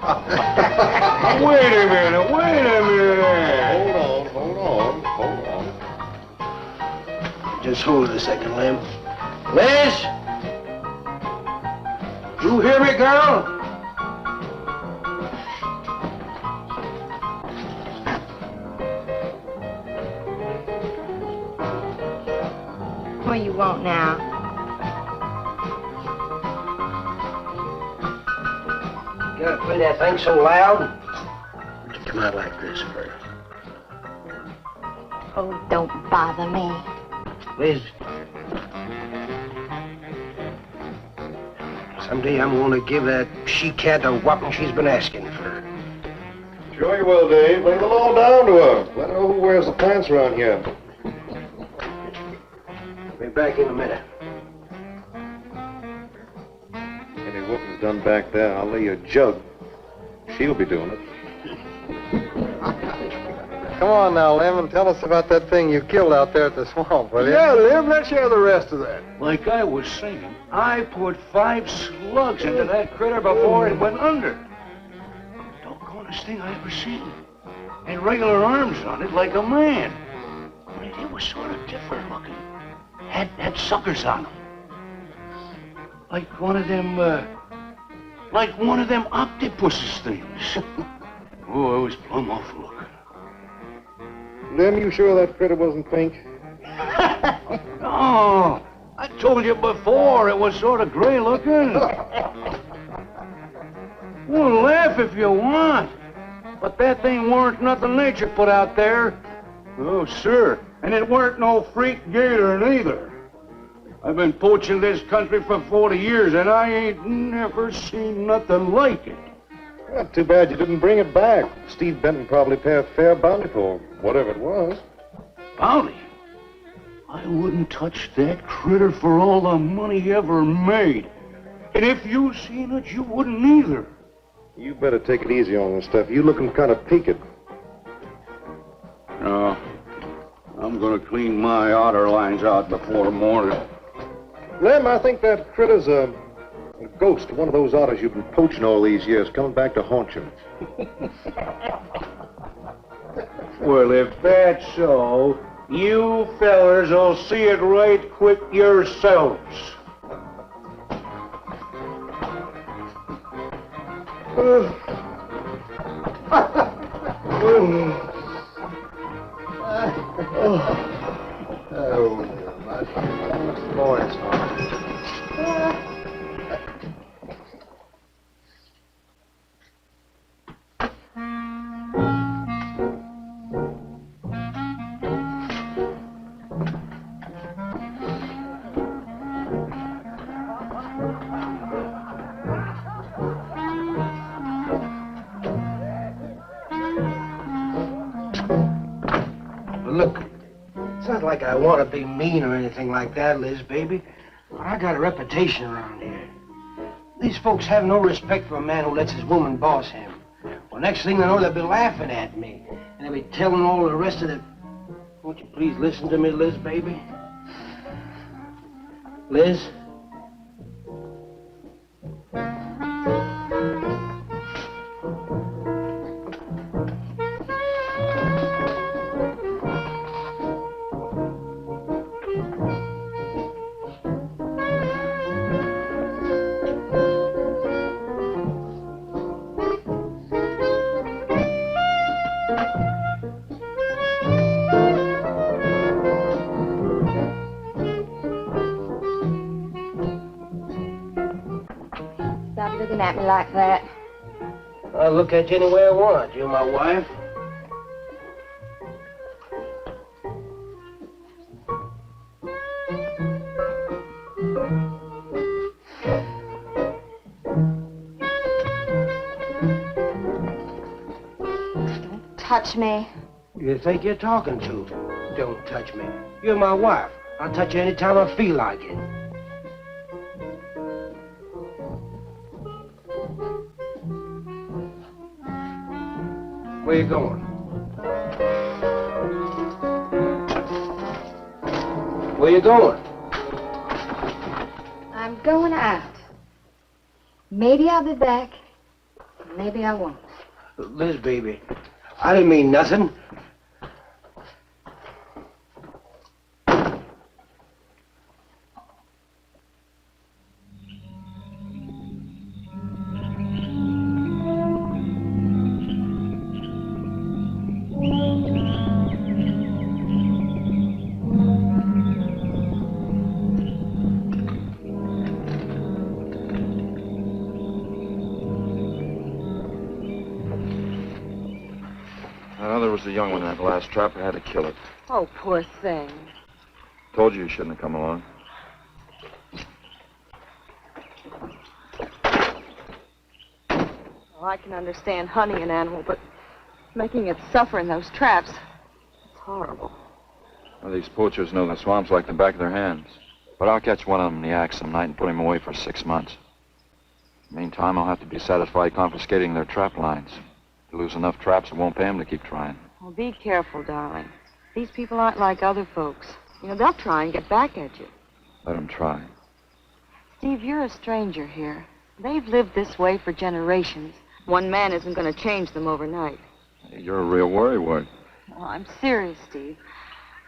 Wait a minute. Hold on. Just hold it a second, Lem. Liz? You hear me, girl? What do you want now? You gotta play that thing so loud. To come out like this first. Oh, don't bother me. Liz. Someday I'm gonna give that she-cat the whopping she's been asking for. Sure you will, Dave. Lay the law down to her. Let her know who wears the pants around here. Be back in a minute. Any whooping's done back there, I'll lay you a jug. She'll be doing it. Come on now, Lem, and tell us about that thing you killed out there at the swamp, will you? Yeah, Lem, let's hear the rest of that. Like I was saying, I put 5 slugs into that critter before it went under. Doggonest thing I ever seen. And regular arms on it like a man. Only it was sort of different looking. Had suckers on them. Like one of them octopuses things. Oh, it was plumb awful looking. Lem, you sure that critter wasn't pink? No, I told you before, it was sort of gray looking. Well, laugh if you want. But that thing weren't nothing nature put out there. Oh, sir. And it weren't no freak gator neither. I've been poaching this country for 40 years, and I ain't never seen nothing like it. Well, too bad you didn't bring it back. Steve Benton probably pay a fair bounty for whatever it was. Bounty? I wouldn't touch that critter for all the money he ever made. And if you seen it, you wouldn't either. You better take it easy on this stuff. You looking kind of peaked. No. I'm gonna clean my otter lines out before morning. Lem, I think that critter's a ghost, one of those otters you've been poaching all these years, coming back to haunt you. Well, if that's so, you fellers will see it right quick yourselves. Look, it's not like I want to be mean or anything like that, Liz, baby. I got a reputation around here. These folks have no respect for a man who lets his woman boss him. Well, next thing they know, they'll be laughing at me. And they'll be telling all the rest of the... Won't you please listen to me, Liz, baby? Liz? Stop looking at me like that. I'll look at you any way I want. You're my wife. Don't touch me. You think you're talking to? Don't touch me. You're my wife. I'll touch you anytime I feel like it. Where you going? Where you going? I'm going out. Maybe I'll be back. Maybe I won't. Liz, baby, I didn't mean nothing. There was the young one in that last trap. I had to kill it. Oh, poor thing. Told you shouldn't have come along. Well, I can understand hunting an animal, but making it suffer in those traps, it's horrible. Well, these poachers know the swamps like the back of their hands. But I'll catch one of them in the act some night and put him away for 6 months. Meantime, I'll have to be satisfied confiscating their trap lines. If they lose enough traps, it won't pay them to keep trying. Well, be careful, darling. These people aren't like other folks. You know, they'll try and get back at you. Let them try. Steve, you're a stranger here. They've lived this way for generations. One man isn't going to change them overnight. Hey, you're a real worrywart. Oh, I'm serious, Steve.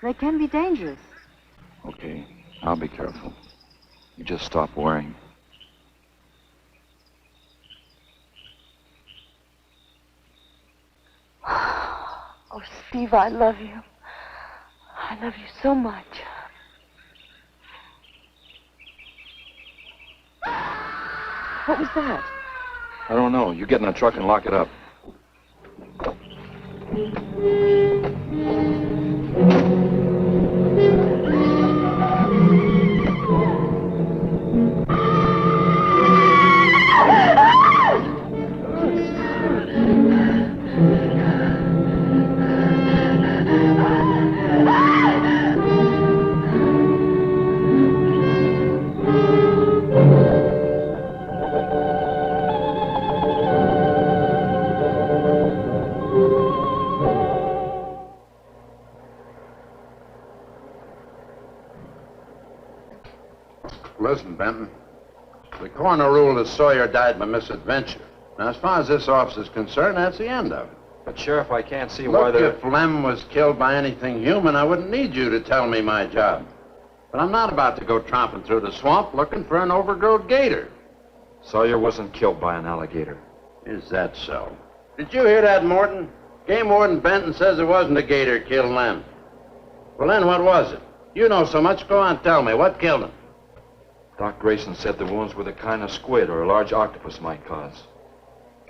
They can be dangerous. Okay, I'll be careful. You just stop worrying. Oh, Steve, I love you. I love you so much. What was that? I don't know. You get in the truck and lock it up. Listen, Benton. The coroner ruled that Sawyer died by misadventure. Now, as far as this officer's concerned, that's the end of it. But, Sheriff, I can't see why Look, they're... if Lem was killed by anything human, I wouldn't need you to tell me my job. But I'm not about to go tromping through the swamp looking for an overgrown gator. Sawyer wasn't killed by an alligator. Is that so? Did you hear that, Morton? Game Warden Benton says it wasn't a gator killed Lem. Well, then what was it? You know so much, go on, tell me. What killed him? Doc Grayson said the wounds were the kind of squid or a large octopus might cause.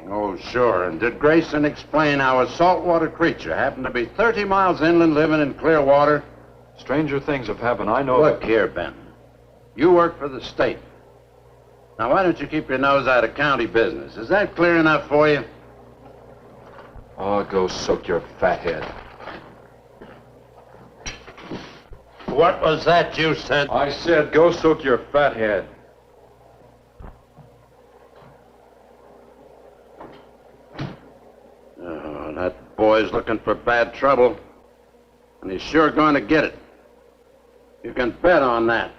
Oh, sure. And did Grayson explain how a saltwater creature happened to be 30 miles inland living in clear water? Stranger things have happened, I know. Look here, Benton. You work for the state. Now, why don't you keep your nose out of county business? Is that clear enough for you? Oh, go soak your fat head. What was that you said? I said go soak your fat head. Oh, that boy's looking for bad trouble. And he's sure going to get it. You can bet on that.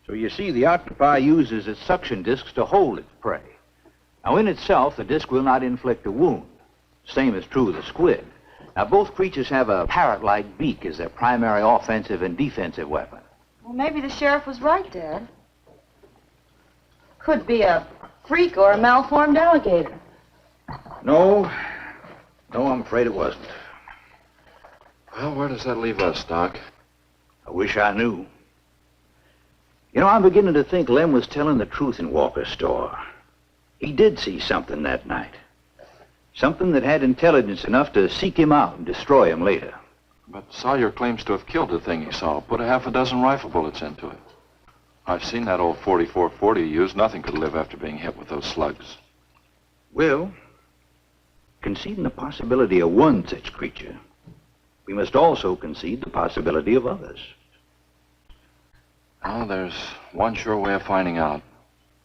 So you see, the octopi uses its suction discs to hold its prey. Now, in itself, the disc will not inflict a wound. Same is true of the squid. Now, both creatures have a parrot-like beak as their primary offensive and defensive weapon. Well, maybe the sheriff was right, Dad. Could be a freak or a malformed alligator. No, I'm afraid it wasn't. Well, where does that leave us, Doc? I wish I knew. You know, I'm beginning to think Lem was telling the truth in Walker's store. He did see something that night. Something that had intelligence enough to seek him out and destroy him later. But Sawyer claims to have killed the thing he saw. Put a half a dozen rifle bullets into it. I've seen that old 44-40 he used. Nothing could live after being hit with those slugs. Well, conceding the possibility of one such creature, we must also concede the possibility of others. Well, there's one sure way of finding out.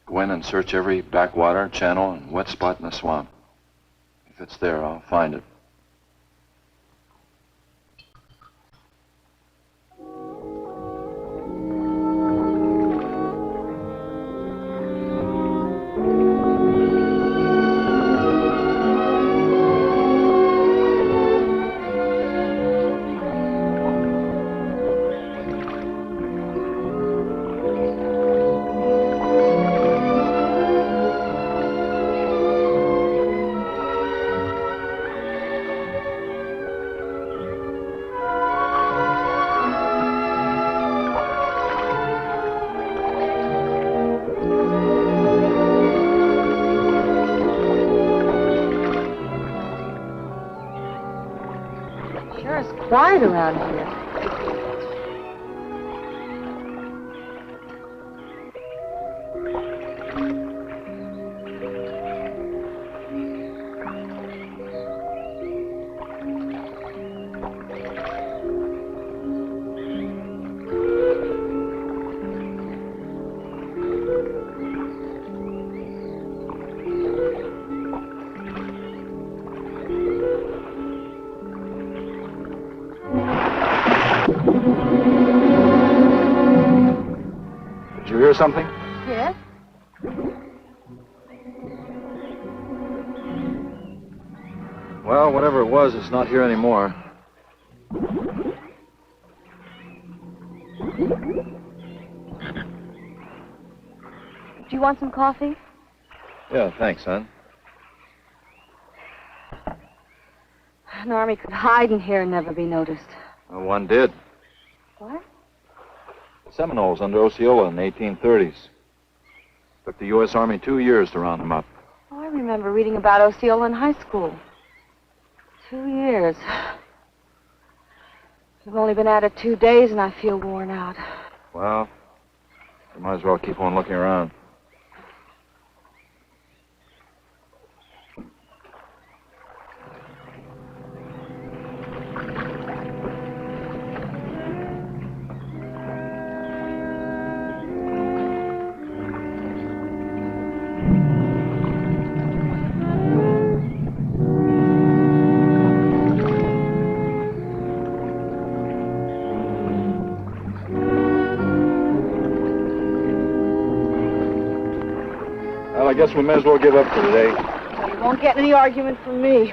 Go in and search every backwater, channel, and wet spot in the swamp. If it's there, I'll find it. weird around here. Did you hear something? Yes? Well, whatever it was, it's not here anymore. Do you want some coffee? Yeah, thanks, son. An army could hide in here and never be noticed. Well, one did. What? The Seminoles under Osceola in the 1830s. Took the U.S. Army 2 years to round them up. Oh, I remember reading about Osceola in high school. 2 years. We've only been at it 2 days and I feel worn out. Well, you might as well keep on looking around. I guess we may as well give up for today. Well, you won't get any argument from me.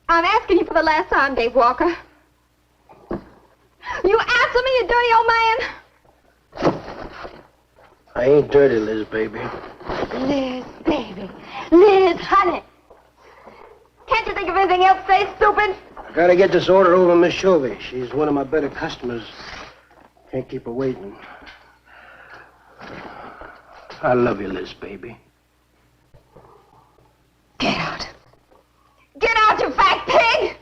I'm asking you for the last time, Dave Walker. You answer me, you dirty old man. I ain't dirty, Liz, baby. Liz, baby. Liz, honey. Can't you think of anything else to say, stupid? I gotta get this order over to Miss Shovey. She's one of my better customers. Can't keep her waiting. I love you, Liz, baby. Get out. Get out, you fat pig!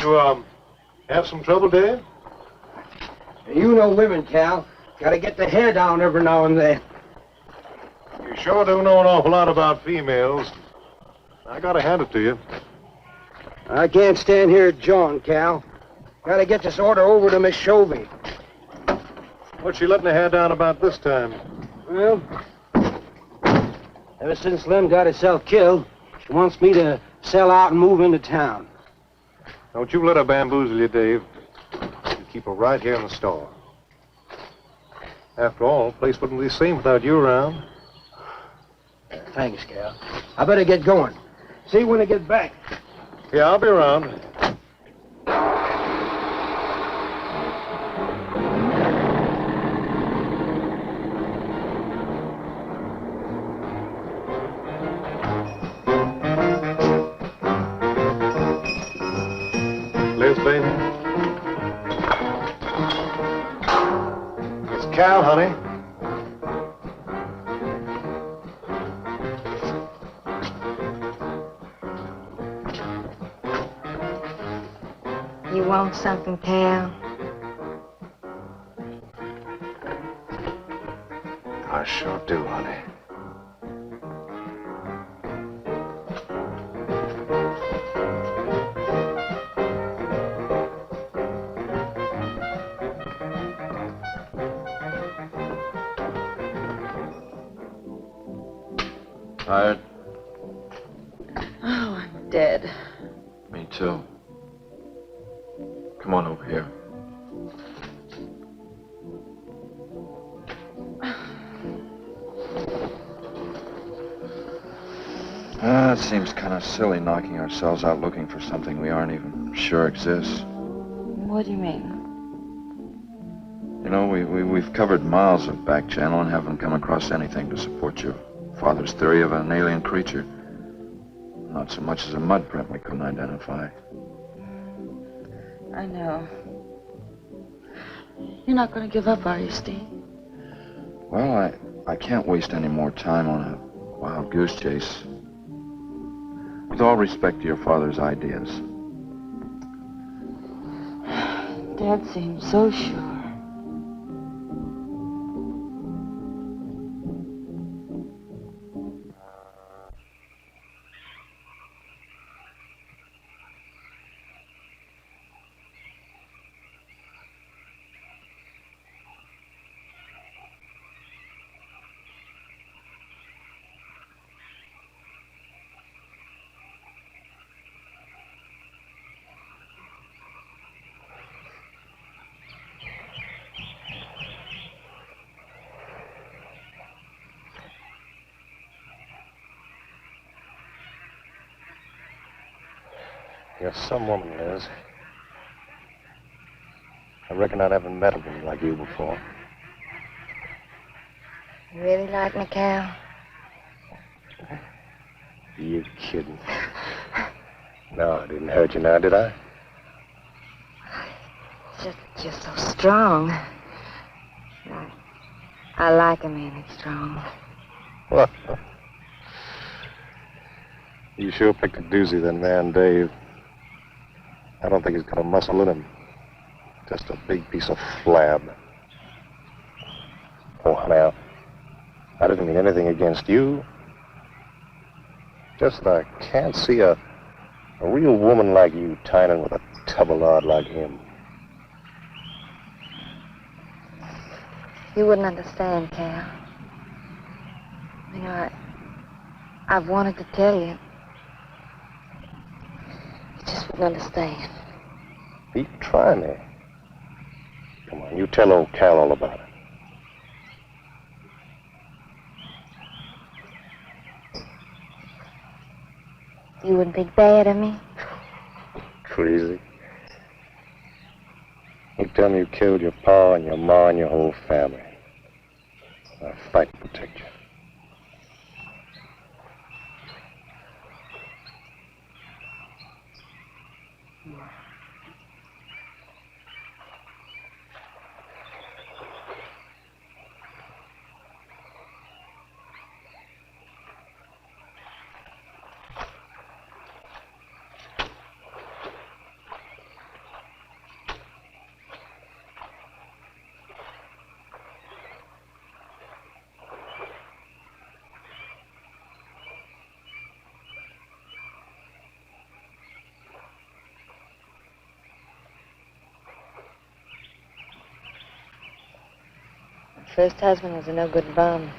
You, have some trouble, Dave? You know women, Cal. Gotta get the hair down every now and then. You sure do know an awful lot about females. I gotta hand it to you. I can't stand here jawing, Cal. Gotta get this order over to Miss Shovey. What's she letting her hair down about this time? Well, ever since Lem got herself killed, she wants me to sell out and move into town. Don't you let her bamboozle you, Dave. You keep her right here in the store. After all, the place wouldn't be the same without you around. Thanks, Cal. I better get going. See you when I get back. Yeah, I'll be around. Liz, baby. It's Cal, honey. You want something, Cal? I sure do, honey. Tired? Oh, I'm dead. Me too. Come on over here. It seems kind of silly knocking ourselves out looking for something we aren't even sure exists. What do you mean? You know, we've covered miles of back channel and haven't come across anything to support your father's theory of an alien creature. Not so much as a mud print we couldn't identify. I know. You're not going to give up, are you, Steve? Well, I can't waste any more time on a wild goose chase. With all respect to your father's ideas. Dad seems so sure. You're some woman, Liz. I reckon I haven't met a woman like you before. You really like me, Cal? You kidding? No, I didn't hurt you now, did I? You're so strong. I like a man that's strong. What? You sure picked a doozy, then, man, Dave. I don't think he's got a muscle in him. Just a big piece of flab. Oh, honey, I didn't mean anything against you. Just that I can't see a real woman like you tying in with a tubbalard like him. You wouldn't understand, Cal. You know, I've wanted to tell you. You just wouldn't understand. You try me. Come on, you tell old Cal all about it. You wouldn't think bad of me? Crazy. You tell me you killed your pa and your ma and your whole family. I'll fight to protect you. First husband was a no-good bum.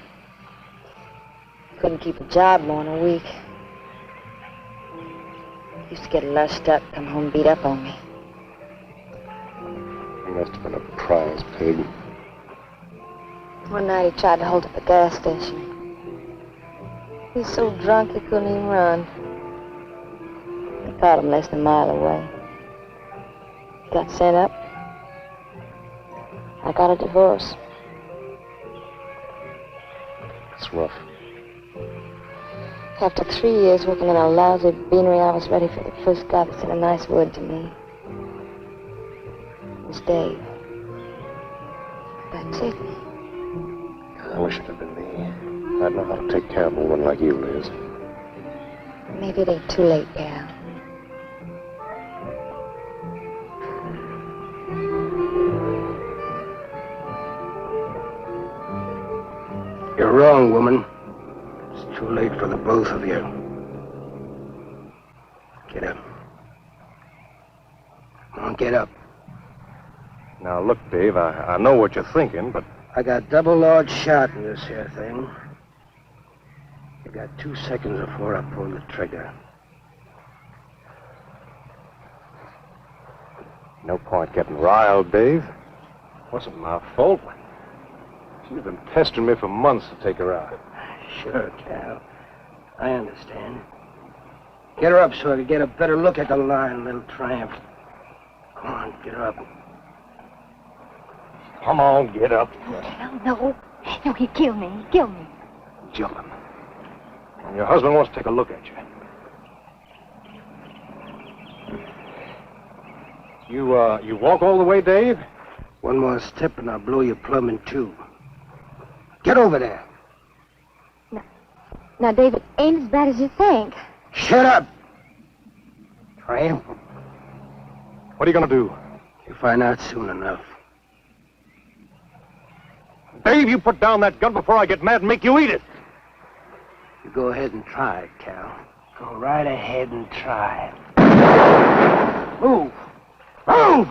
Couldn't keep a job more than a week. Used to get lushed up, come home beat up on me. He must have been a prize pig. One night he tried to hold up a gas station. He was so drunk he couldn't even run. I caught him less than a mile away. He got sent up. I got a divorce. It's rough. After 3 years working in a lousy beanery, I was ready for the first guy that said a nice word to me. It was Dave. That's it. I wish it had been me. I'd know how to take care of a woman like you, Liz. Maybe it ain't too late, Cal. You're wrong, woman. It's too late for the both of you. Get up. Come on, get up. Now, look, Dave, I know what you're thinking, but... I got double large shot in this here thing. If got 2 seconds before I pull the trigger. No point getting riled, Dave. Wasn't my fault. She's been pestering me for months to take her out. Sure, Cal. I understand. Get her up so I can get a better look at the line, little tramp. Come on, get her up. Come on, get up. No. No, he killed me. He killed me. Jumping. And your husband wants to take a look at you. You walk all the way, Dave? One more step and I'll blow you plumb in two. Get over there. Now, David, ain't as bad as you think. Shut up! Tramp. What are you going to do? You'll find out soon enough. Dave, you put down that gun before I get mad and make you eat it. You go ahead and try it, Cal. Go right ahead and try it. Move! Move!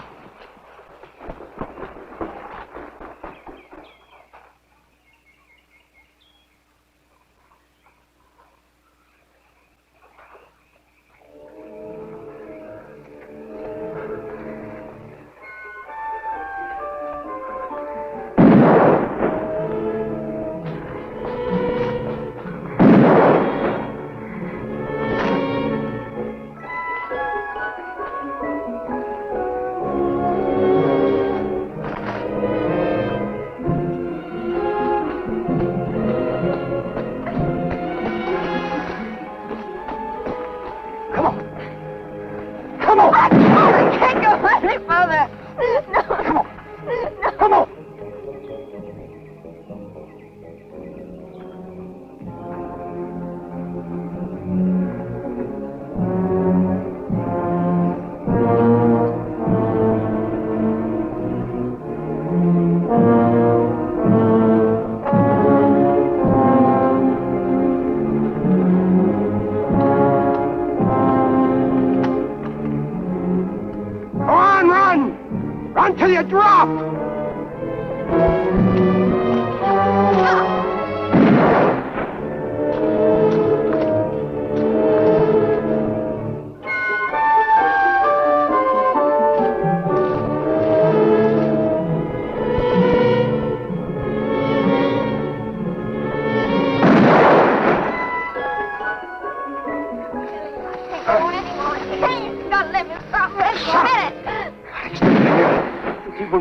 Until you drop!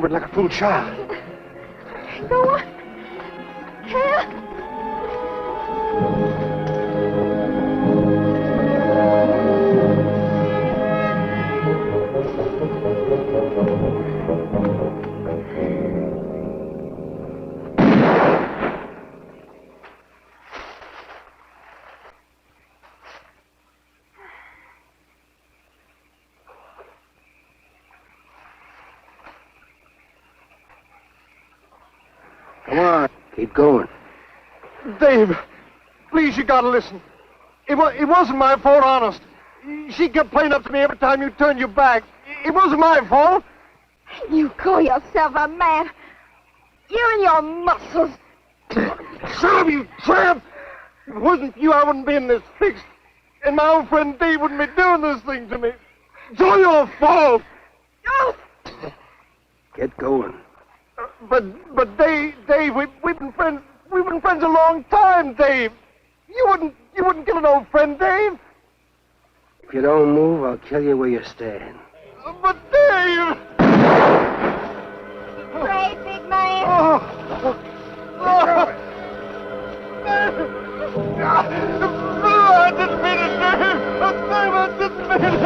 Like a fool child. Go on. Cal. Come on, keep going. Dave, please, you gotta listen. It wasn't my fault, honest. She kept playing up to me every time you turned your back. It wasn't my fault. You call yourself a man. You and your muscles. Shut up, you tramp! If it wasn't for you, I wouldn't be in this fix. And my old friend Dave wouldn't be doing this thing to me. It's all your fault. Oh. Get going. But Dave, we've been friends. We've been friends a long time, Dave. You wouldn't kill an old friend, Dave. If you don't move, I'll kill you where you stand. But Dave! Pray, big man. I didn't mean it, Dave. Dave, I didn't mean it.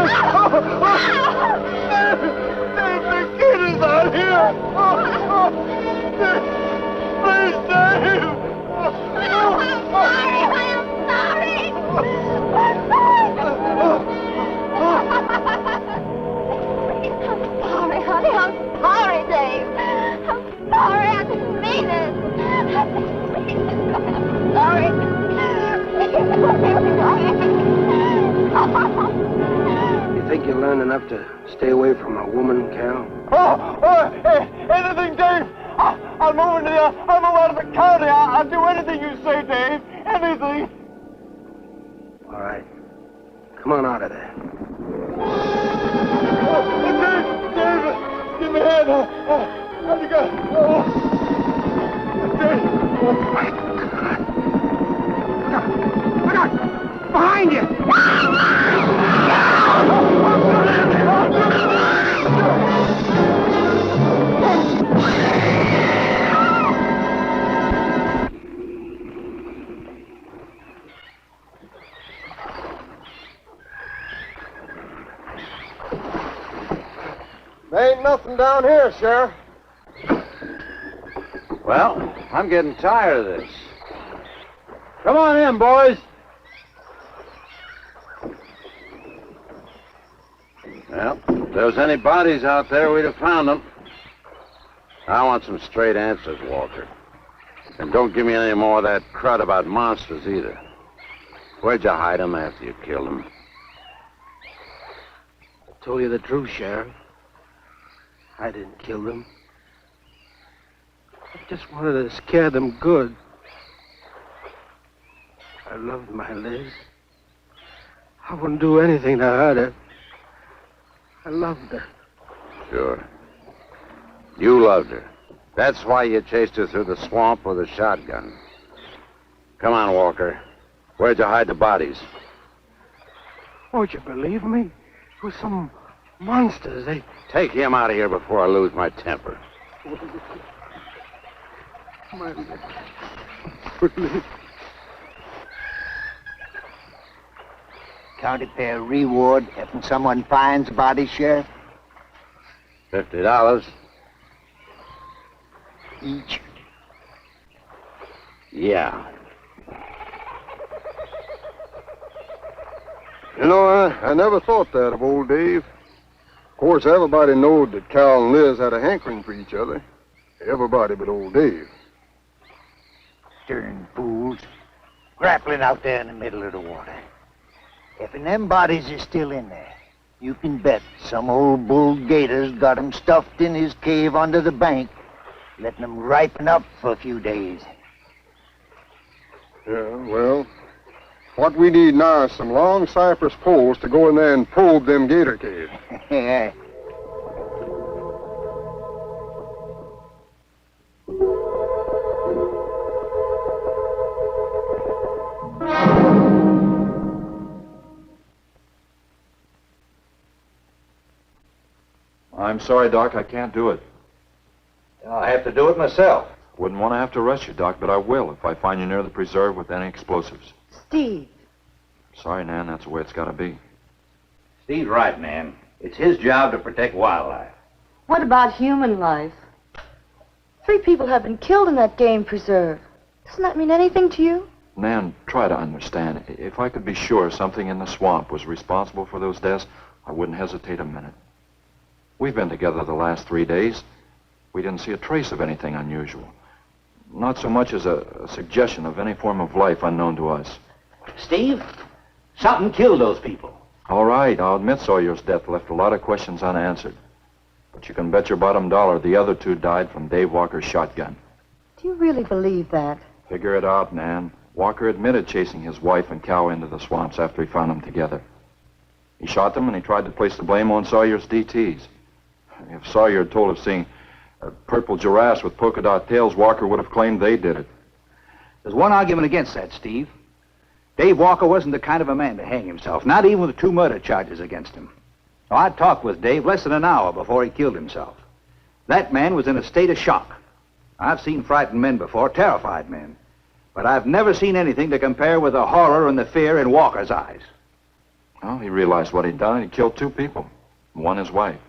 Dave, the kid is out here. Please, Dave. I'm sorry. I'm sorry, honey. I'm sorry, Dave. I'm sorry. I didn't mean it. I'm sorry. You think you learned enough to stay away from a woman, Cal? Anything, Dave. I'll move out of the county. I'll do anything you say, Dave. Anything. Come on out of there. David! Give me a hand. How'd you go? David! Look out! Behind you! There ain't nothing down here, Sheriff. Well, I'm getting tired of this. Come on in, boys. Well, if there was any bodies out there, we'd have found them. I want some straight answers, Walker. And don't give me any more of that crud about monsters either. Where'd you hide them after you killed them? I told you the truth, Sheriff. I didn't kill them. I just wanted to scare them good. I loved my Liz. I wouldn't do anything to hurt her. I loved her. Sure. You loved her. That's why you chased her through the swamp with a shotgun. Come on, Walker. Where'd you hide the bodies? Won't you believe me? It was some monsters. They... Take him out of here before I lose my temper. My... County fair reward if someone finds a body, Sheriff? $50. Each. Yeah. You know, I never thought that of old Dave. Of course, everybody knowed that Cal and Liz had a hankering for each other. Everybody but old Dave. Darn fools. Grappling out there in the middle of the water. If them bodies is still in there, you can bet some old bull gator's got 'em stuffed in his cave under the bank, letting 'em ripen up for a few days. Yeah, well, what we need now is some long cypress poles to go in there and probe them gator caves. Yeah. I'm sorry, Doc, I can't do it. I'll have to do it myself. Wouldn't want to have to arrest you, Doc, but I will if I find you near the preserve with any explosives. Steve. Sorry, Nan, that's the way it's got to be. Steve's right, Nan. It's his job to protect wildlife. What about human life? 3 people have been killed in that game preserve. Doesn't that mean anything to you? Nan, try to understand. If I could be sure something in the swamp was responsible for those deaths, I wouldn't hesitate a minute. We've been together the last 3 days. We didn't see a trace of anything unusual. Not so much as a suggestion of any form of life unknown to us. Steve, something killed those people. All right, I'll admit Sawyer's death left a lot of questions unanswered. But you can bet your bottom dollar the other 2 died from Dave Walker's shotgun. Do you really believe that? Figure it out, Nan. Walker admitted chasing his wife and cow into the swamps after he found them together. He shot them and he tried to place the blame on Sawyer's DTs. If Sawyer had told of seeing purple giraffes with polka dot tails, Walker would have claimed they did it. There's one argument against that, Steve. Dave Walker wasn't the kind of a man to hang himself, not even with 2 murder charges against him. Now, I talked with Dave less than an hour before he killed himself. That man was in a state of shock. I've seen frightened men before, terrified men. But I've never seen anything to compare with the horror and the fear in Walker's eyes. Well, he realized what he'd done. He killed 2 people, one his wife.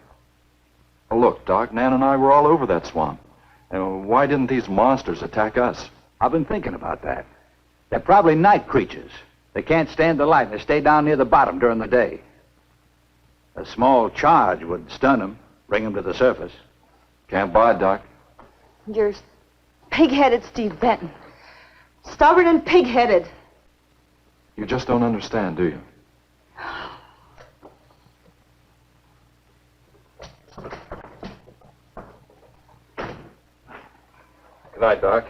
Well, look, Doc, Nan and I were all over that swamp. And why didn't these monsters attack us? I've been thinking about that. They're probably night creatures. They can't stand the light and they stay down near the bottom during the day. A small charge would stun them, bring them to the surface. Can't buy it, Doc. You're pig-headed, Steve Benton. Stubborn and pig-headed. You just don't understand, do you? Good night, Doc.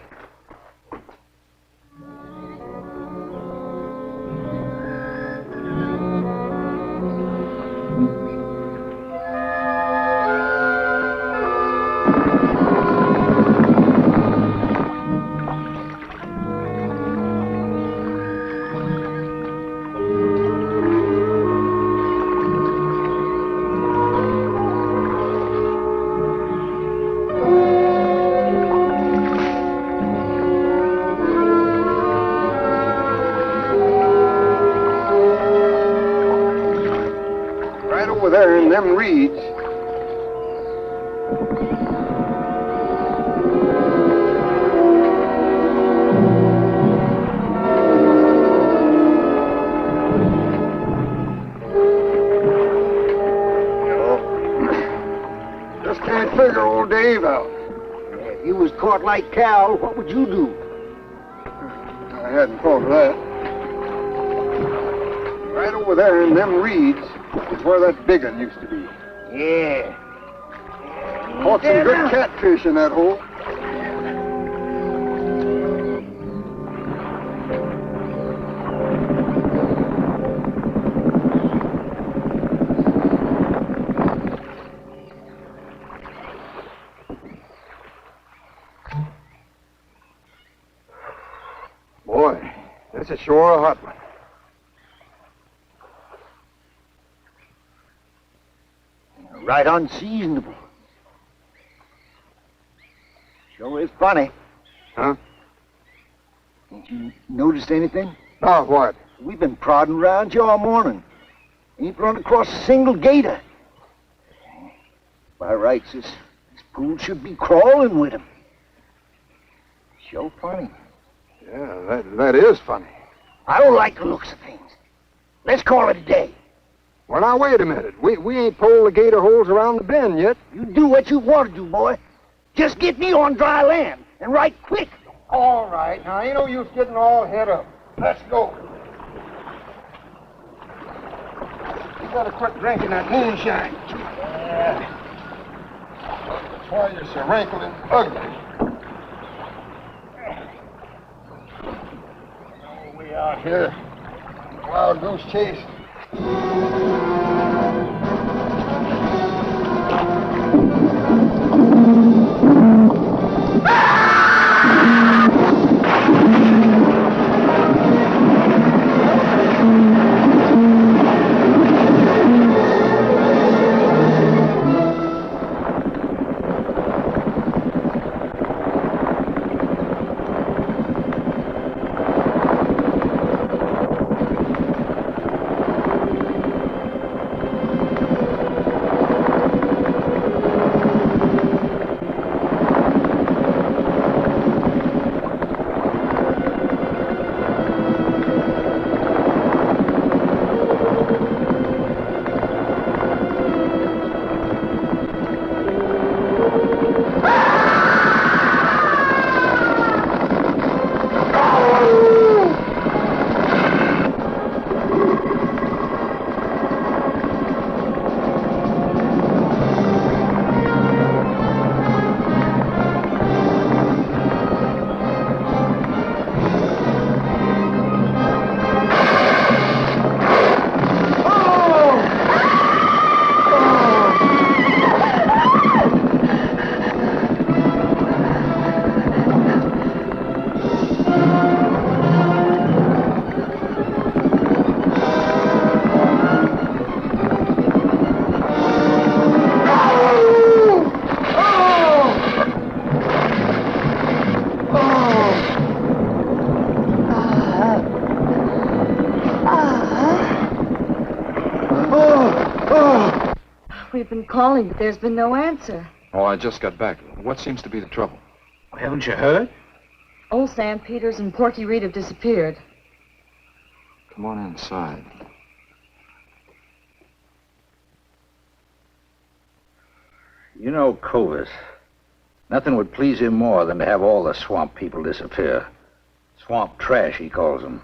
in them reeds. Just can't figure old Dave out. If you was caught like Cal, what would you do? I hadn't thought of that. Right over there in them reeds is where that big one used to be. Yeah. Caught some good catfish in that hole. Boy, this is sure a hot one. Right unseasonable. Sure is funny. Huh? Ain't you noticed anything? Oh, what? We've been prodding around you all morning. Ain't run across a single gator. By rights, this pool should be crawling with 'em. Sure funny. Yeah, that is funny. I don't like the looks of things. Let's call it a day. Well, now, wait a minute. We ain't pulled the gator holes around the bend yet. You do what you want to do, boy. Just get me on dry land, and right quick. All right. Now, ain't no use getting all head up. Let's go. You better quit drinking that moonshine. Yeah. That's why you're so wrinkled and ugly. Oh, we out here. Wild goose chase. We've been calling, but there's been no answer. Oh, I just got back. What seems to be the trouble? Haven't you heard? Old Sam Peters and Porky Reed have disappeared. Come on inside. You know Clovis. Nothing would please him more than to have all the swamp people disappear. Swamp trash, he calls them.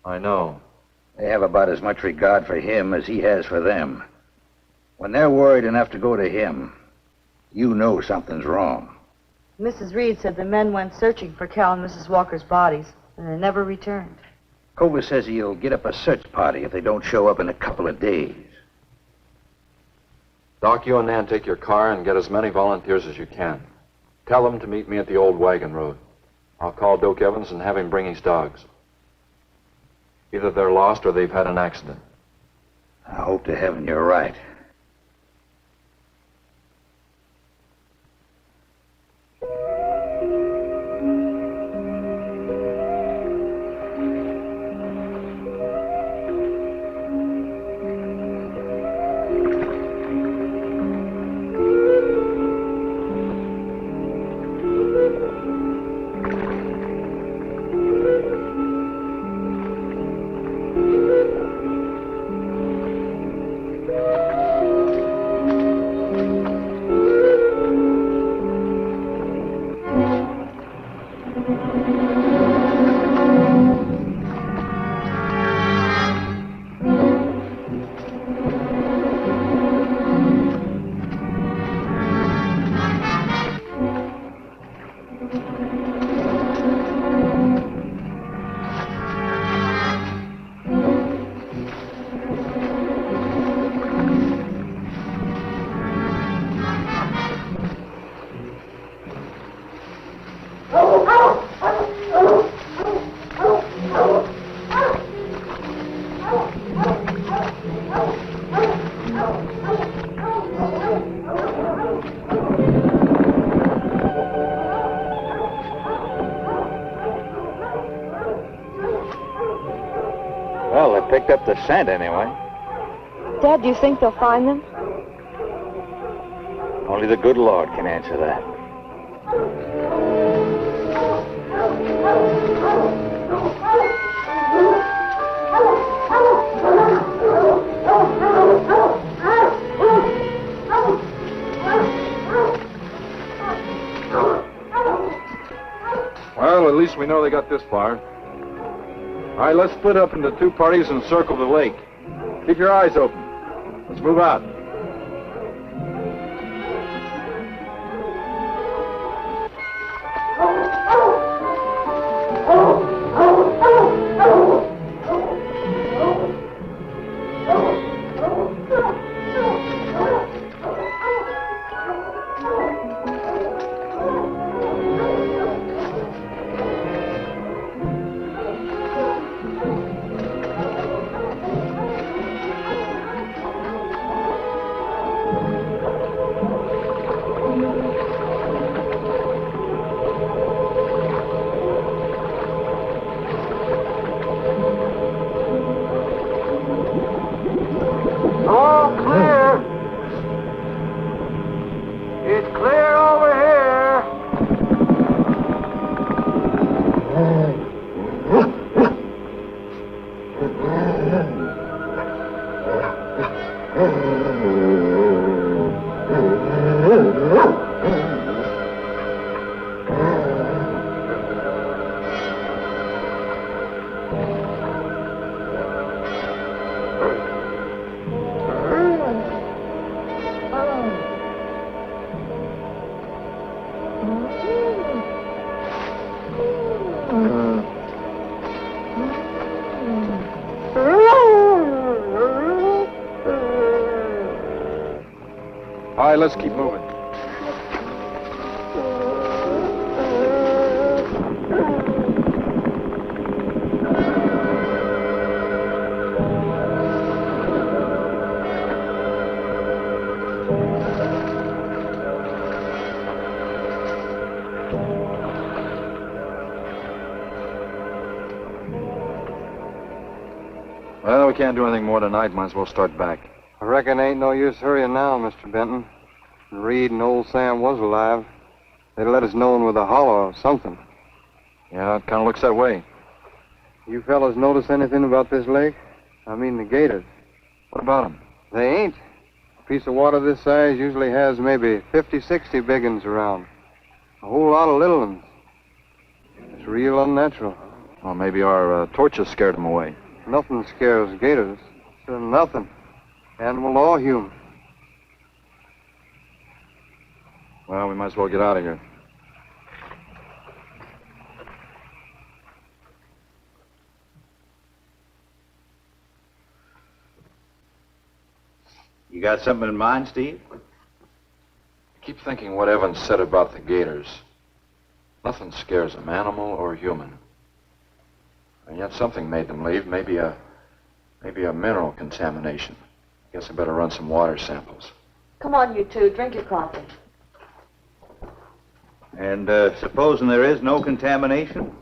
I know. They have about as much regard for him as he has for them. When they're worried enough to go to him, you know something's wrong. Mrs. Reed said the men went searching for Cal and Mrs. Walker's bodies, and they never returned. Clovis says he'll get up a search party if they don't show up in a couple of days. Doc, you and Nan take your car and get as many volunteers as you can. Tell them to meet me at the old wagon road. I'll call Doak Evans and have him bring his dogs. Either they're lost or they've had an accident. I hope to heaven you're right. picked up the scent anyway. Dad, do you think they'll find them? Only the good Lord can answer that. Well, at least we know they got this far. All right, let's split up into two parties and circle the lake. Keep your eyes open. Let's move out. All right, let's keep moving. Well, we can't do anything more tonight. Might as well start back. I reckon ain't no use hurrying now, Mr. Benton. Reed and old Sam was alive. They'd let us know with a holler or something. Yeah, it kind of looks that way. You fellas notice anything about this lake? I mean the gators. What about them? They ain't. A piece of water this size usually has maybe 50, 60 big uns around. A whole lot of little ones. It's real unnatural. Well, maybe our torches scared them away. Nothing scares gators. Nothing. Animal or human. Well, we might as well get out of here. You got something in mind, Steve? I keep thinking what Evans said about the gators. Nothing scares them, animal or human. And yet something made them leave. Maybe a mineral contamination. Guess I better run some water samples. Come on, you two. Drink your coffee. And supposing there is no contamination?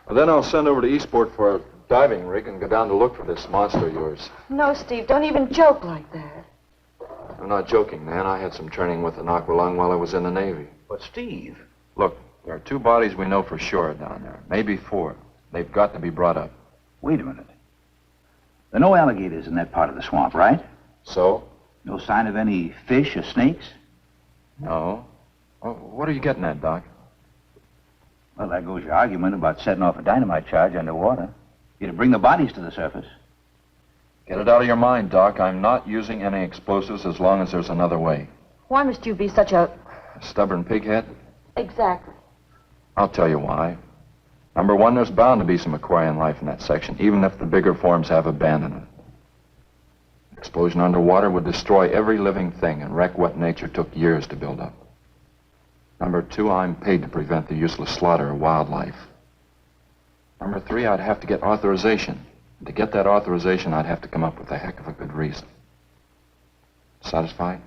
Well, then I'll send over to Eastport for a diving rig and go down to look for this monster of yours. No, Steve, don't even joke like that. I'm not joking, man. I had some training with an aqualung while I was in the Navy. But, Steve... Look, there are 2 bodies we know for sure down there. Maybe 4. They've got to be brought up. Wait a minute. There are no alligators in that part of the swamp, right? So? No sign of any fish or snakes? No. Well, what are you getting at, Doc? Well, there goes your argument about setting off a dynamite charge underwater. You'd bring the bodies to the surface. Get it out of your mind, Doc. I'm not using any explosives as long as there's another way. Why must you be such a... A stubborn pighead? Exactly. I'll tell you why. Number 1, there's bound to be some aquarian life in that section, even if the bigger forms have abandoned it. Explosion underwater would destroy every living thing and wreck what nature took years to build up. Number 2, I'm paid to prevent the useless slaughter of wildlife. Number 3, I'd have to get authorization. And to get that authorization, I'd have to come up with a heck of a good reason. Satisfied?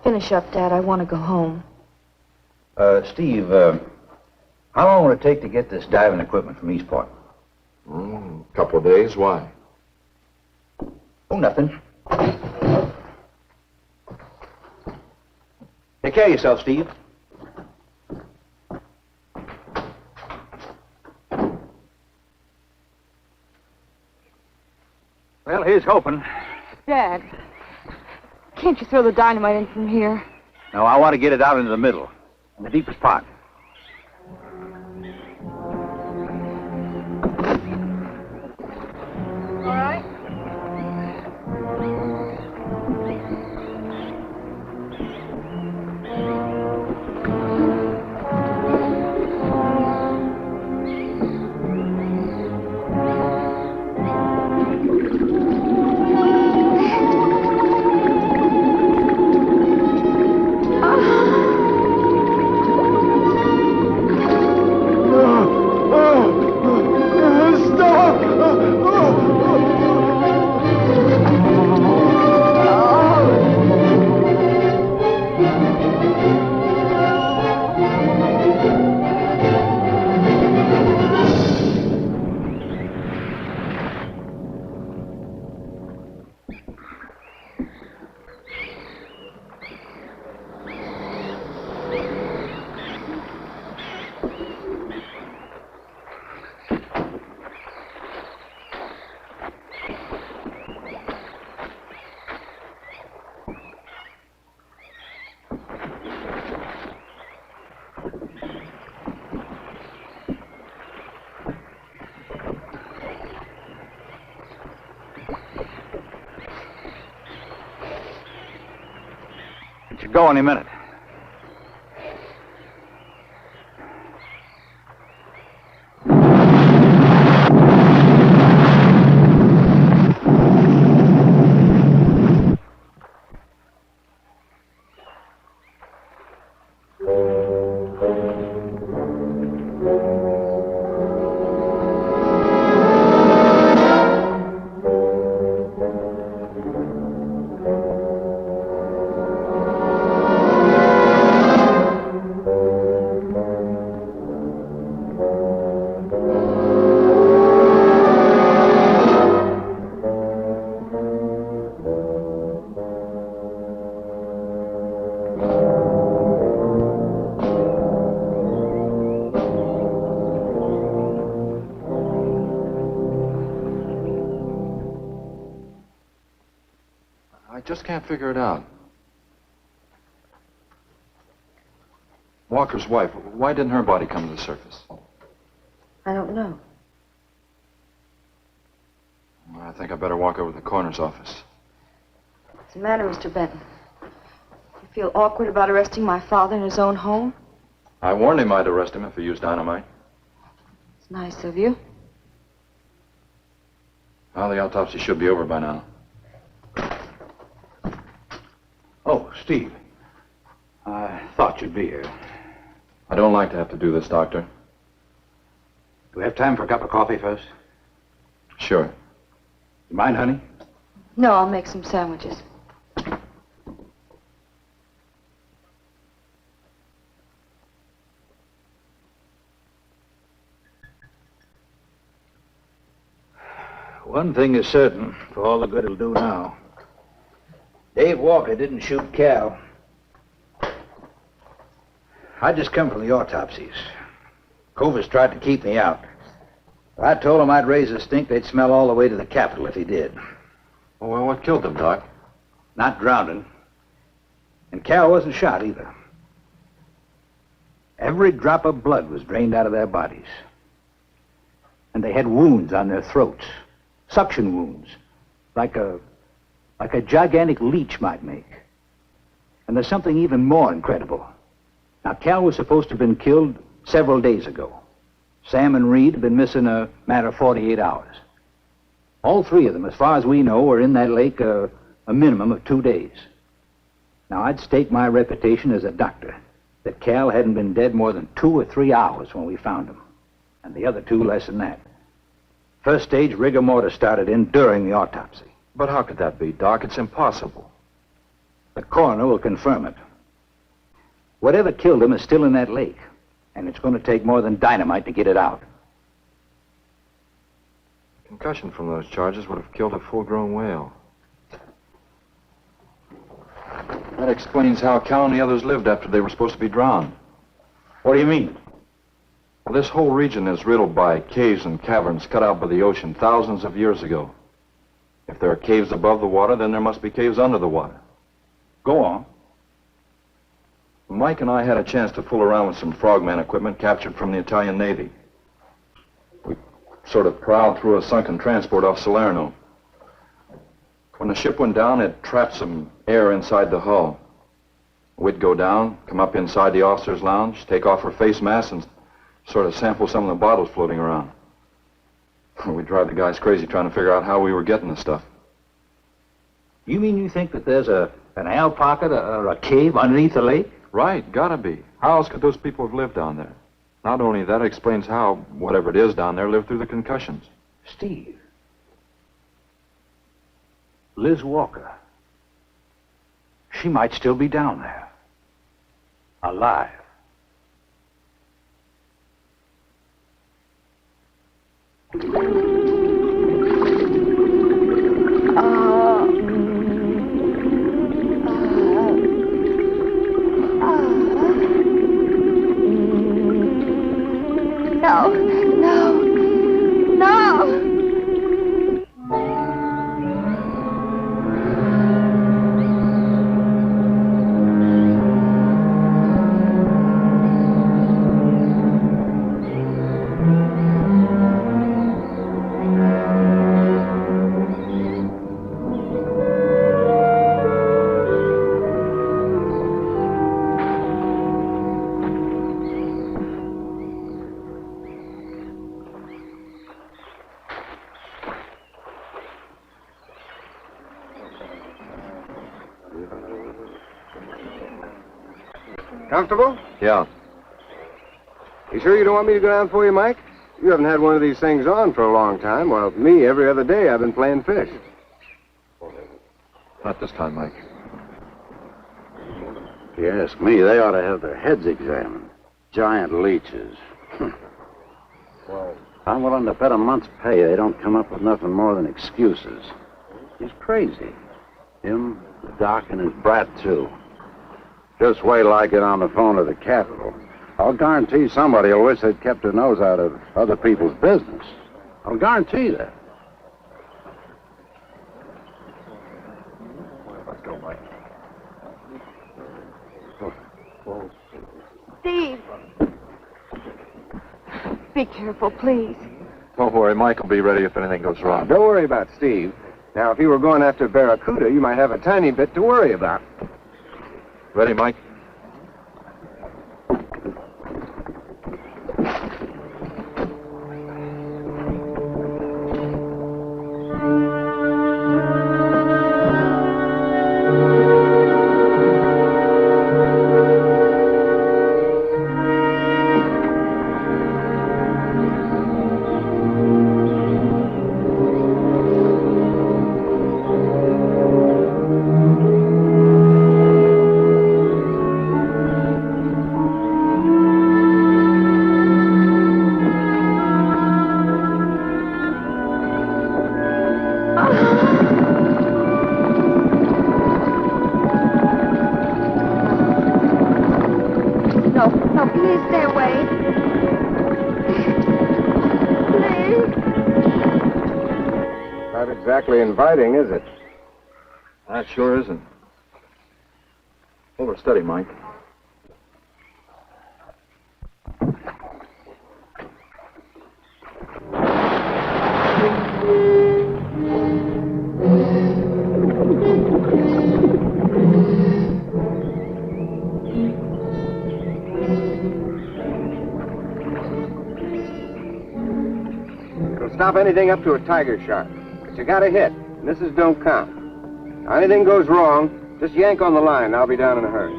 Finish up, Dad. I want to go home. Steve, how long will it take to get this diving equipment from Eastport? Couple of days. Why? Oh, nothing. Take care of yourself, Steve. Well, here's hoping. Dad, can't you throw the dynamite in from here? No, I want to get it out into the middle, in the deepest part. All right. It should go any minute. Just can't figure it out. Walker's wife, why didn't her body come to the surface? I don't know. I think I better walk over to the coroner's office. What's the matter, Mr. Benton? You feel awkward about arresting my father in his own home? I warned him I'd arrest him if he used dynamite. It's nice of you. Well, the autopsy should be over by now. Oh, Steve. I thought you'd be here. I don't like to have to do this, Doctor. Do we have time for a cup of coffee first? Sure. You mind, honey? No, I'll make some sandwiches. One thing is certain, for all the good it'll do now. Dave Walker didn't shoot Cal. I just come from the autopsies. Covers tried to keep me out. I told him I'd raise a stink they'd smell all the way to the Capitol if he did. Well, what killed them, Doc? Not drowning. And Cal wasn't shot either. Every drop of blood was drained out of their bodies. And they had wounds on their throats. Suction wounds. Like a gigantic leech might make. And there's something even more incredible. Now, Cal was supposed to have been killed several days ago. Sam and Reed have been missing a matter of 48 hours. All three of them, as far as we know, were in that lake a minimum of 2 days. Now, I'd stake my reputation as a doctor that Cal hadn't been dead more than 2 or 3 hours when we found him. And the other two less than that. First stage rigor mortis started in during the autopsy. But how could that be, Doc? It's impossible. The coroner will confirm it. Whatever killed him is still in that lake, and it's going to take more than dynamite to get it out. Concussion from those charges would have killed a full-grown whale. That explains how Cal and the others lived after they were supposed to be drowned. What do you mean? Well, this whole region is riddled by caves and caverns cut out by the ocean thousands of years ago. If there are caves above the water, then there must be caves under the water. Go on. Mike and I had a chance to fool around with some frogman equipment captured from the Italian Navy. We sort of prowled through a sunken transport off Salerno. When the ship went down, it trapped some air inside the hull. We'd go down, come up inside the officer's lounge, take off her face mask, and sort of sample some of the bottles floating around. We'd drive the guys crazy trying to figure out how we were getting the stuff. You mean you think that there's an air pocket or a cave underneath the lake? Right, gotta be. How else could those people have lived down there? Not only that, it explains how, whatever it is down there, lived through the concussions. Steve. Liz Walker. She might still be down there. Alive. No, no, no! Comfortable? Yeah. You sure you don't want me to go down for you, Mike? You haven't had one of these things on for a long time, while me, every other day, I've been playing fish. Not this time, Mike. If you ask me, they ought to have their heads examined. Giant leeches. Well, I'm willing to bet a month's pay they don't come up with nothing more than excuses. He's crazy. Him, the doc, and his brat, too. Just wait till I get on the phone to the Capitol. I'll guarantee somebody will wish they'd kept their nose out of other people's business. I'll guarantee that. Let's go, Mike. Steve! Be careful, please. Don't worry, Mike will be ready if anything goes wrong. Don't worry about Steve. Now, if you were going after Barracuda, you might have a tiny bit to worry about. Ready, Mike? Exactly inviting, is it? That sure isn't. Hold her steady, Mike. It'll stop anything up to a tiger shark. You got a hit. Misses don't count. Now, anything goes wrong, just yank on the line. I'll be down in a hurry.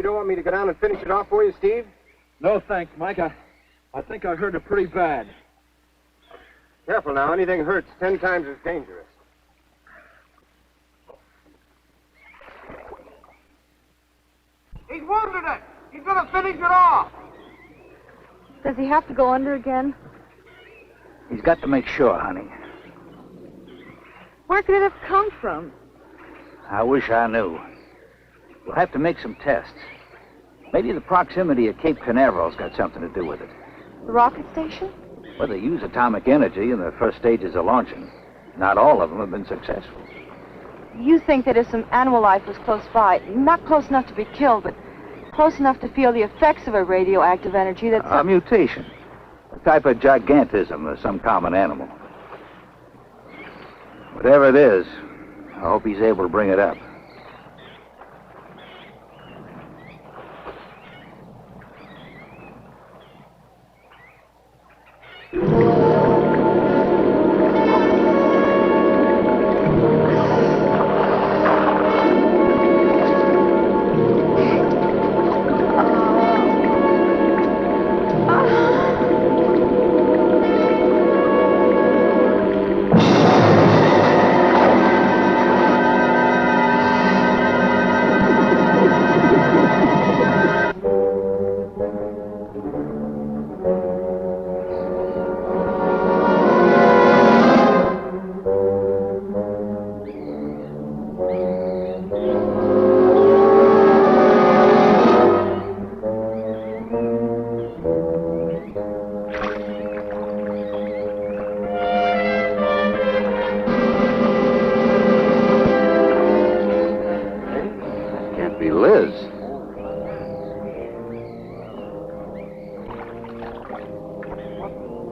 sure want me to go down and finish it off for you, Steve? No, thanks, Mike. I think I hurt it pretty bad. Careful now. Anything hurts 10 times as dangerous. He's wounded it. He's going to finish it off. Does he have to go under again? He's got to make sure, honey. Where could it have come from? I wish I knew. We'll have to make some tests. Maybe the proximity of Cape Canaveral's got something to do with it. The rocket station? Well, they use atomic energy in the first stages of launching. Not all of them have been successful. You think that if some animal life was close by, not close enough to be killed, but close enough to feel the effects of a radioactive energy that's... A mutation. A type of gigantism of some common animal. Whatever it is, I hope he's able to bring it up.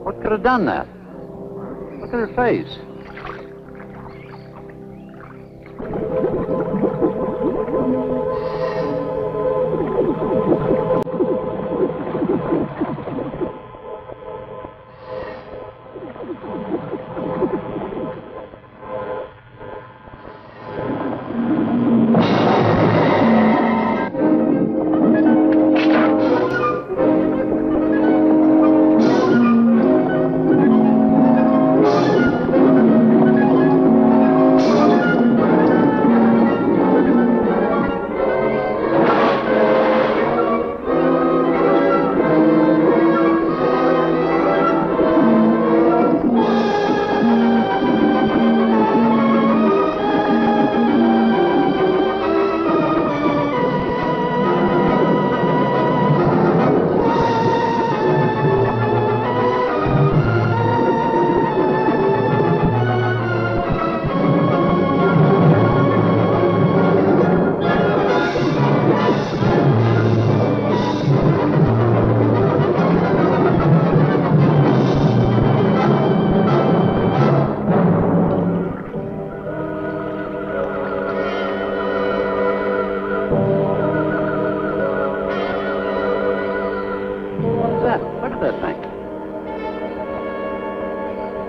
What could have done that? Look at her face.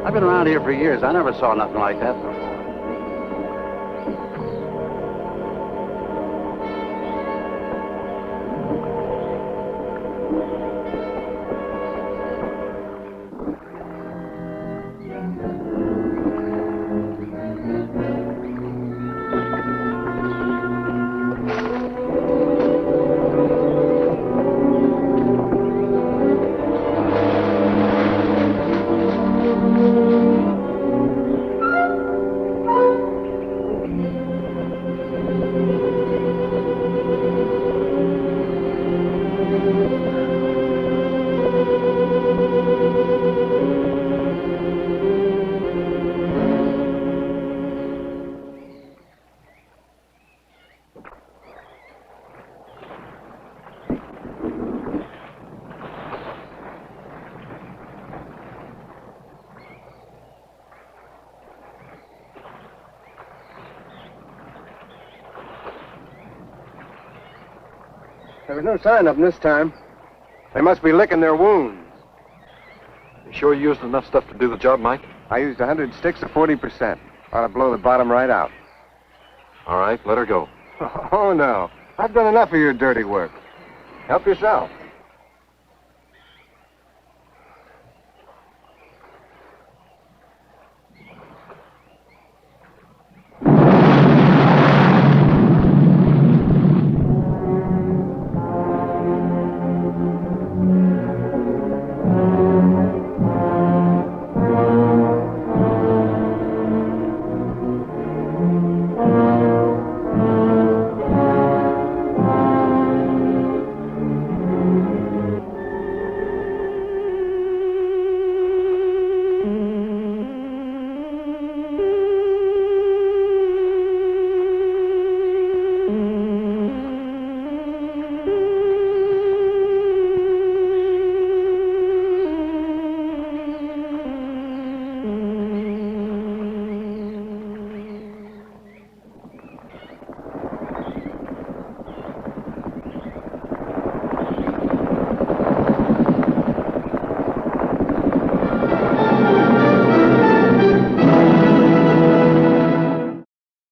I've been around here for years. I never saw nothing like that before. There was no sign of them this time. They must be licking their wounds. You sure you used enough stuff to do the job, Mike? I used 100 sticks of 40%. Ought to blow the bottom right out. All right, let her go. Oh, no. I've done enough of your dirty work. Help yourself.